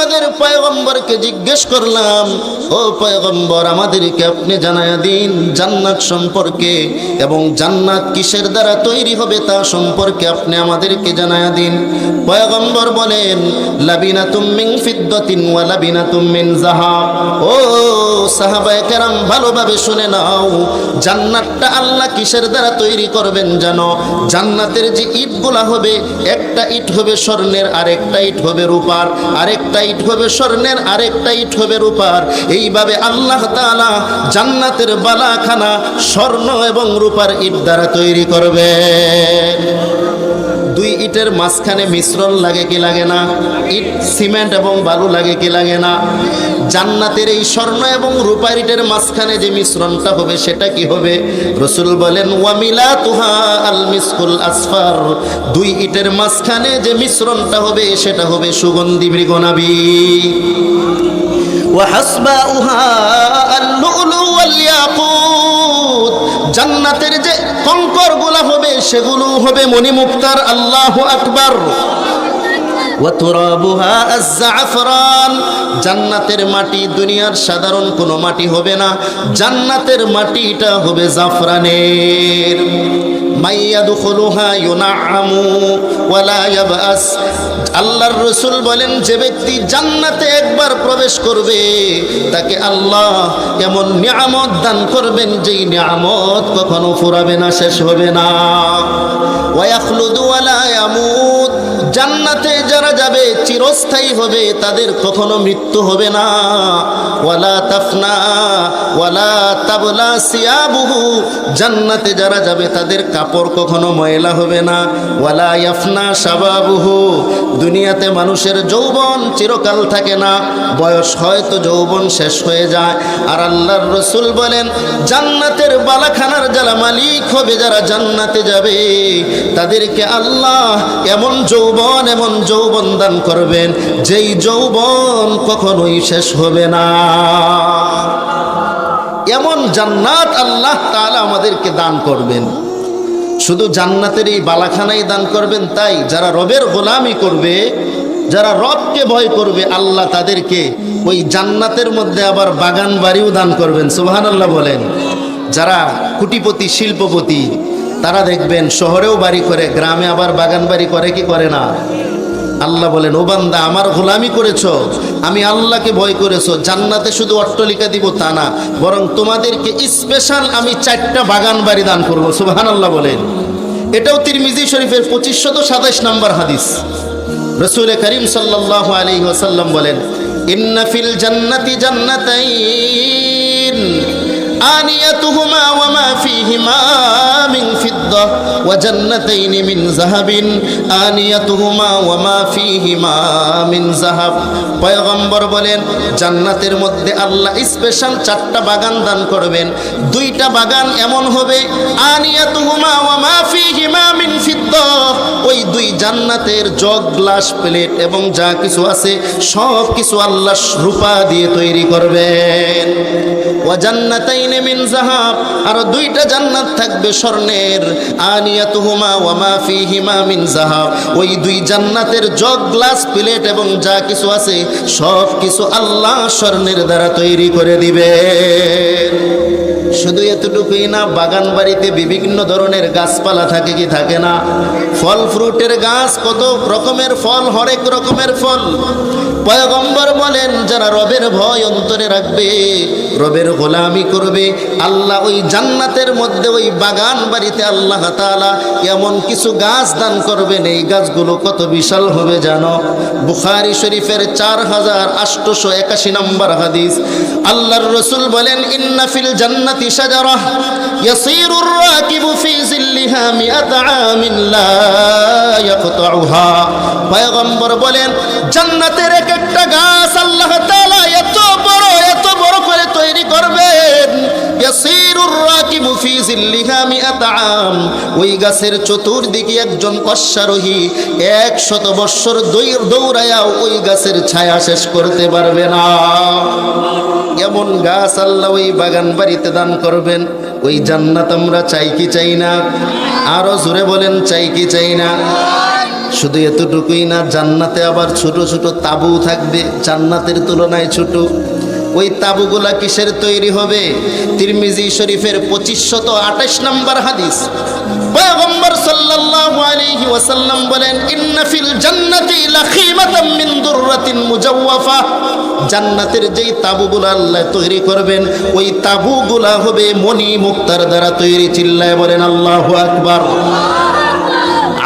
আমাদের পয়গম্বরকে জিজ্ঞেস করলাম, ও পয়গম্বর, আমাদেরকে আপনি জানায়া দিন জান্নাত সম্পর্কে, এবং জান্নাত কিসের দ্বারা তৈরি হবে তা সম্পর্কে আপনি আমাদেরকে জানায়া দিন। পয়গম্বর বলেন, লাবিনাতুম মিন ফিদ্দাতিন ওয়া লাবিনাতুম মিন যাহাব। ও সাহাবায়ে কেরাম, ভালোভাবে শুনে নাও, জান্নাতটা আল্লাহ কিসের দ্বারা তৈরি করবেন জানো? জান্নাতের যে ইটগুলা হবে, একটা ইট হবে স্বর্ণের, আরেকটা ইট হবে রূপার, আরেকটা ইট হবে স্বর্ণের, আরেকটা ইট হবে রূপার। এইভাবে আল্লাহ তাআলা জান্নাতের বালাখানা স্বর্ণ এবং রূপার ইট দ্বারা তৈরি করবেন। দুই ইটের মাঝখানে মিশ্রণ লাগে কি লাগে না? ইট, সিমেন্ট এবং বালু লাগে কি লাগে না? জান্নাতের এই স্বর্ণ এবং রূপার ইটের মাঝখানে যে মিশ্রণটা হবে সেটা কি হবে? রাসূল বলেন, ওয়ামিলাতুহা আল মিসকুল আসফার। দুই ইটের মাঝখানে যে মিশ্রণটা হবে সেটা হবে সুগন্ধি মৃগনাভি। ওয়া হাসবাউহা আল লুলু ওয়াল ইয়াকুত। জান্নাতের যে কঙ্করগুলো হবে সেগুলো হবে মণিমুক্তার। আল্লাহু আকবার। ওয়াতুরাবুহা আজ-জাফরান। জান্নাতের মাটি দুনিয়ার সাধারণ কোনো মাটি হবে না, জান্নাতের মাটিটা হবে জাফরানের। মাইয়াদখুলুহা ইউনআমু ওয়ালা ইয়াবআস। আল্লাহর রাসূল বলেন, যে ব্যক্তি জান্নাতে একবার প্রবেশ করবে তাকে আল্লাহ এমন নিয়ামত দান করবেন যেই নিয়ামত কখনো ফুরাবে না, শেষ হবে না। ওয়া ইয়াখলুদু ওয়ালা ইয়ামুত। জান্নাতে যারা যাবে চিরস্থায়ী হবে, তাদের কখনো মৃত্যু হবে না। ওয়ালা তাফনা ওয়ালা তাবলা সিয়াবুহু। জান্নাতে যারা যাবে তাদের কাপড় কখনো ময়লা হবে না। ওয়ালা ইয়াফনা শাবাবুহু। দুনিয়াতে মানুষের যৌবন চিরকাল থাকে না, বয়স হয়তো যৌবন শেষ হয়ে যায়। আর আল্লাহর রাসূল বলেন, জান্নাতের বালাখানার যারা মালিক হবে, যারা জান্নাতে যাবে, তাদেরকে আল্লাহ এমন যৌবন দান করবেন যেই যৌবন কখনোই শেষ হবে না। এমন জান্নাত আল্লাহ তাআলা আমাদেরকে দান করবেন। শুধু জান্নাতের এই বালাখানাই দান করবেন তাই? যারা রবের গোলামি করবে, যারা রবকে ভয় করবে, আল্লাহ তাদেরকে ওই জান্নাতের মধ্যে আবার বাগান বাড়িও দান করবেন। সুবহানাল্লাহ বলেন। যারা কোটিপতি শিল্পপতি, তারা দেখবেন শহরেও বাড়ি করে, গ্রামে আবার বাগান বাড়ি করে কি করে না? আল্লাহ বলেন, ও বান্দা, আমার গোলামি করেছো, আমি আল্লাহকে ভয় করেছো, জান্নাতে শুধু অট্টালিকা দিব তা না, বরং তোমাদেরকে স্পেশাল আমি 4টা বাগান বাড়ি দান করবো। সুবহানাল্লাহ বলেন। এটাও তিরমিজি শরীফের 2527 নম্বর হাদিস। রাসূল করিম সাল্লাল্লাহু আলাইহি ওয়াসাল্লাম বলেন, ইন্না ফিল জান্নাতি জান্নাতাইন আনিয়াতুহুমা ওয়া মা ফীহিমা মিন ফিদ্দা ওয়া জান্নাতাইনি মিন যাহাবিন আনিয়াতুহুমা ওয়া মা ফীহিমা মিন যাহাব। পয়গম্বর বলেন, জান্নাতের মধ্যে আল্লাহ স্পেশাল 4টা বাগান দান করবেন। 2টা বাগান এমন হবে, আনিয়াতুহুমা ওয়া মা ফীহিমা মিন ফিদ্দা। ওই 2 জান্নাতের জগ, গ্লাস, প্লেট এবং যা কিছু আছে সব কিছু আল্লাহ রূপা দিয়ে তৈরি করবেন। ওয়া জান্নাতাইনি মিন যাহাব। আর 2টা জান্নাত থাকবে স্বর্ণের। আনিয়াতুহুমা ওয়া মা ফীহিমা মিন যাহাব। ওই 2 জান্নাতের জগ, গ্লাস, প্লেট এবং যা কিছু আছে সব কিছু আল্লাহ স্বর্ণের দ্বারা তৈরি করে দিবেন। শুধু এতটুকুই না, বাগান বাড়িতে বিভিন্ন ধরনের গাছপালা থাকে কি থাকে না? ফল ফ্রুটের গাছ, কত রকমের ফল, হরেক রকমের ফল। পয়গম্বর বলেন, যারা রবের ভয় অন্তরে রাখবে, রবের গোলামি করবে, আল্লাহ ওই জান্নাতের মধ্যে ওই বাগান বাড়িতে আল্লাহ তাআলা এমন কিছু গাছ দান করবেন, এই গাছগুলো কত বিশাল হবে জানো? বুখারী শরীফের 4881 নম্বর হাদিস। আল্লাহর রাসূল বলেন, ইন্না ফিল জান্নাতি শাজারাহ ইয়াসিরুর রাকিবু ফি জিল্লিহা মিআতা আমিন লা ইয়াকতাউহা। পয়গম্বর বলেন, জান্নাতের একটা গাছ আল্লাহ তাআলা এত বড় করে তৈরি করবেন, ইয়াসিরুর রাকিবু ফি জিল্লিহা মিআতা আম। ওই গাছের চতুর্দিকে একজন অশ্বারোহী 100 বৎসর দৌড়ায়াও ওই গাছের ছায়া শেষ করতে পারবে না। এমন গাছ আল্লাহ ওই বাগান বাড়িতে দান করবেন। ওই জান্নাত আমরা চাই কি চাই না? আরো জোরে বলেন, চাই কি চাই না? শুধু এতটুকুই না, জান্নাতে আবার ছোট ছোট তাবু থাকবে, জান্নাতের তুলনায় ছোট। ওই তাবুগুলা কিসের তৈরি হবে? তিরমিজি শরীফের 2528 নম্বর হাদিস, পয়গম্বর সাল্লাল্লাহু আলাইহি ওয়াসাল্লাম বলেন, ইন্না ফিল জান্নাতি লাখিমাতাম মিন দুররাতিন মুজাওয়াফা। জান্নাতের যেই তাবুগুলা আল্লাহ তৈরি করবেন, ওই তাবুগুলা হবে মণি মুক্তার দ্বারা তৈরি। চিল্লায় বলেন আল্লাহু আকবার।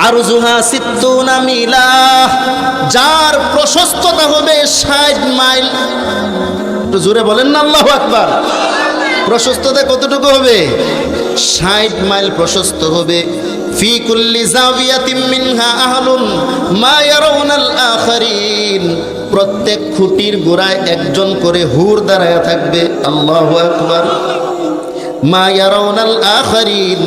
আরজুহা 60 মিলা, যার প্রশস্ততা হবে 60 মাইল। একটু জোরে বলেন না আল্লাহু আকবার। প্রশস্ততা কতটুকু হবে? 60 মাইল প্রশস্ত হবে। ফি কুল্লি জাবিয়াতিন মিনহা আহলুন মা ইয়ারাউনাল আখারিন, প্রত্যেক খুঁটির গোড়ায় একজন করে হুর দাঁড়ায়া থাকবে। আল্লাহু আকবার। মা ইয়ারাউনাল আখারিন,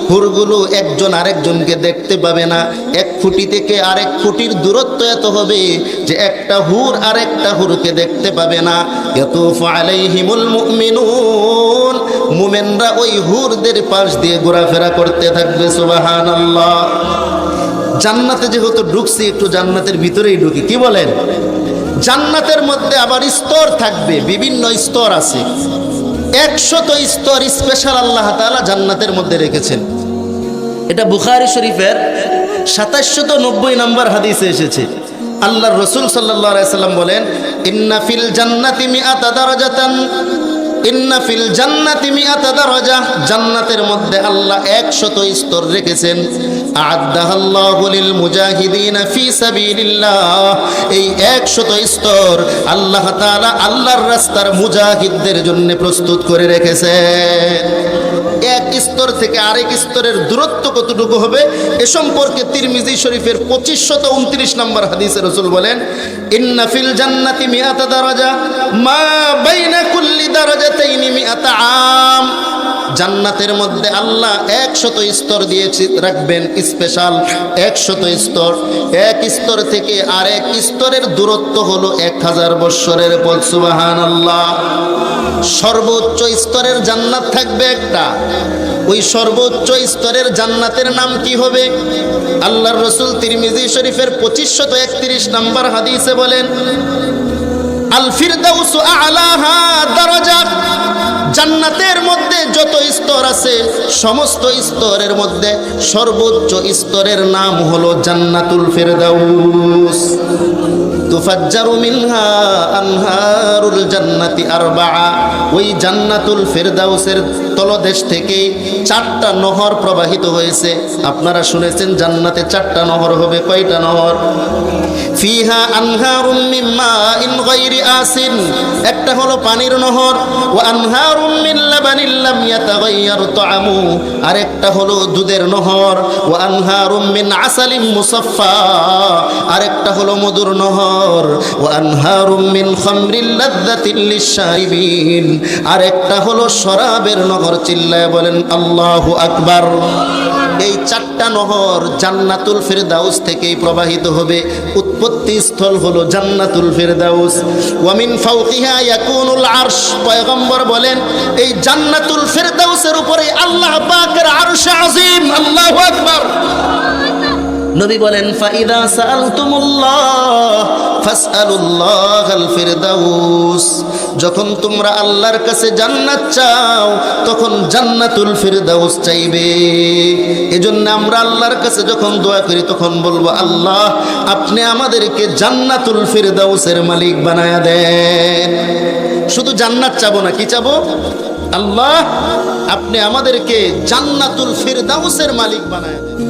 হুরগুলো একজন আরেকজনকে দেখতে পাবে না। এক খুঁটি থেকে আরেক খুঁটির দূরত্ব এত হবে যে একটা হুর আরেকটা হুরকে দেখতে পাবে না। ইয়াতুফু আলাইহিমুল মুমিনুন, মুমিনরা ওই হুরদের পাশ দিয়ে ঘোরাফেরা করতে থাকবে। সুবহানাল্লাহ। জান্নাতে যেহেতু ঢুকছি, একটু জান্নাতের ভিতরেই ঢুকি, কি বলেন? জান্নাতের মধ্যে আবার স্তর থাকবে, বিভিন্ন স্তর আছে। 100 স্তর স্পেশাল আল্লাহ তাআলা জান্নাতের মধ্যে রেখেছেন। এটা বুখারী শরীফের 2790 নম্বর হাদিসে এসেছে। আল্লাহর রাসূল সাল্লাল্লাহু আলাইহি সাল্লাম বলেন, ইন্না ফিল জান্নাতি মিআতা দারাজাতান, ইন্না ফিল জান্নাতি মিআতা দারাজা, জান্নাতের মধ্যে আল্লাহ 100 স্তর রেখেছেন। আ'আদ্দাহাল্লাহু লিল মুজাহিদিনা ফি সাবিলিল্লাহ, এই 100 স্তর আল্লাহ তাআলা আল্লাহর রাস্তার মুজাহিদদের জন্য প্রস্তুত করে রেখেছেন। এক স্তর থেকে আরেক স্তরের দূরত্ব কতটুকু হবে এ সম্পর্কে তিরমিজি শরীফের 2529 নম্বর হাদিসে রাসূল বলেন, ইন্না ফিল জান্নাতি মিআতা দারাজা মা বাইনা কুল্লি দারাজাতাইনি মিআতা আম, জান্নাতের মধ্যে আল্লাহ 100 স্তর দিয়ে রাখবেন, স্পেশাল 100 স্তর। এক স্তর থেকে আরেক স্তরের দূরত্ব হলো 1000 বৎসরের পথ। সুবহানাল্লাহ। সর্বোচ্চ স্তরের জান্নাত থাকবে একটা। ওই সর্বোচ্চ স্তরের জান্নাতের নাম কি হবে? আল্লাহর রাসূল তিরমিজি শরীফের 2531 নম্বর হাদিসে বলেন, আল ফিরদাউসু আ'লাহা দারাজাত, জান্নাতের মধ্যে যত স্তর আছে সমস্ত স্তরের মধ্যে সর্বোচ্চ স্তরের নাম হলো জান্নাতুল ফিরদাউস। তুফাজ্জারু মিনহা আনহারুল জান্নাতি আরবাআ, ওই জান্নাতুল ফিরদাউসের তলদেশ থেকে 4টা নহর প্রবাহিত হয়েছে। আপনারা শুনেছেন জান্নাতে 4টা নহর হবে। কয়টা নহর? ফিহা আনহারুম মিন মাইন গায়রি আসিন, একটা হলো পানির নহর। ওয়া আনহারুম মিন লাবানিন লাম ইয়াতাগায়্যার তা'আমু, আরেকটা হলো দুধের নহর। ওয়া আনহারুম মিন আসালিম মুসাফফা, আরেকটা হলো মধুর নহর। ওয়া আনহারুম মিন খামরিল লাযযাতিল লিশশারিবিন, আরেকটা হলো শরাবের নহর। চিল্লায় বলেন আল্লাহু আকবার। এই 4টা নহর জান্নাতুল ফিরদাউস থেকেই প্রবাহিত হবে। উৎপত্তি স্থল হলো জান্নাতুল ফিরদাউস। ওয়া মিন ফাওকিহা ইয়াকুনুল আরশ, পয়গম্বর বলেন এই জান্নাতুল ফিরদাউসের উপরে আল্লাহ পাকের আরশ আজিম। আল্লাহু আকবার। নবী বলেন, ফাইদা সাআলতুমুল্লাহ ফাসআলুল্লাহাল ফিরদাউস, যখন তোমরা আল্লাহর কাছে জান্নাত চাও তখন জান্নাতুল ফিরদাউস চাইবে। এজন্য আমরা আল্লাহর কাছে যখন দোয়া করি তখন বলবো, আল্লাহ আপনি আমাদেরকে জান্নাতুল ফিরদাউসের মালিক বানায়া দেন। শুধু জান্নাত চাবো না, কি চাবো? আল্লাহ আপনি আমাদেরকে জান্নাতুল ফিরদাউসের মালিক বানায়া দেন।